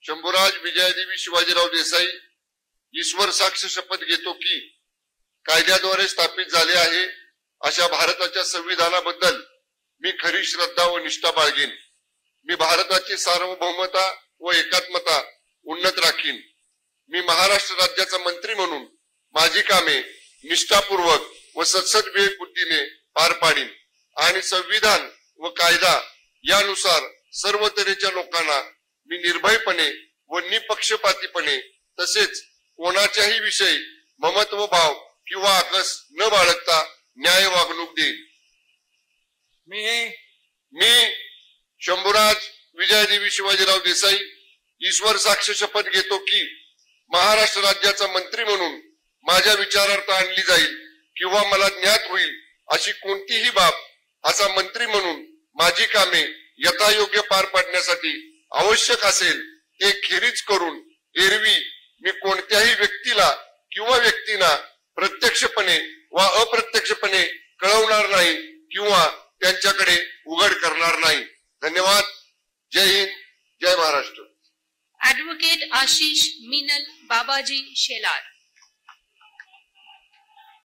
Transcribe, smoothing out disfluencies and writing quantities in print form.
शंभूराज विजयादेवी शिवाजीराव देसाई ईश्वर साक्ष शपथ घेतो की कायद्याद्वारे स्थापित झाले आहे अशा भारताच्या संविधानाबद्दल मी खरी श्रद्धा व निष्ठा बाळगेन। मी भारताची सार्वभौमता व एकात्मता उन्नत राखीन। मी महाराष्ट्र राज्याचा मंत्री म्हणून माझी कामे निष्ठापूर्वक व सद्सद्विवेक बुद्धीने पार पाडीन आणि संविधान व कायदा यानुसार सर्व तऱ्हेच्या लोकांना मी निर्भयपणे व निपक्षपातीपणे तसेच कोणाच्याही विषयी ममत्व भाव किंवा आकस न बाळगता न्याय वागणूक देईन। मी शंभूराज विजयादेवी शिवाजीराव देसाई ईश्वर साक्ष शपथ घेतो की महाराष्ट्र राज्याचा मंत्री म्हणून माझ्या विचारार्थ आणली जाईल किंवा मला ज्ञात होईल अशी कोणतीही बाब असा मंत्री म्हणून माझी कामे यथायोग्य पार पाडण्यासाठी आवश्यक असेल ते खेरीज करून एरवी मी कोणत्याही व्यक्तीला किंवा व्यक्तींना प्रत्यक्षपणे वा अप्रत्यक्षपणे कळवणार नाही किंवा त्यांच्याकडे उघड करणार नाही। धन्यवाद। जय हिंद, जय महाराष्ट्र। एडवोकेट आशीष मीनल बाबाजी शेलार।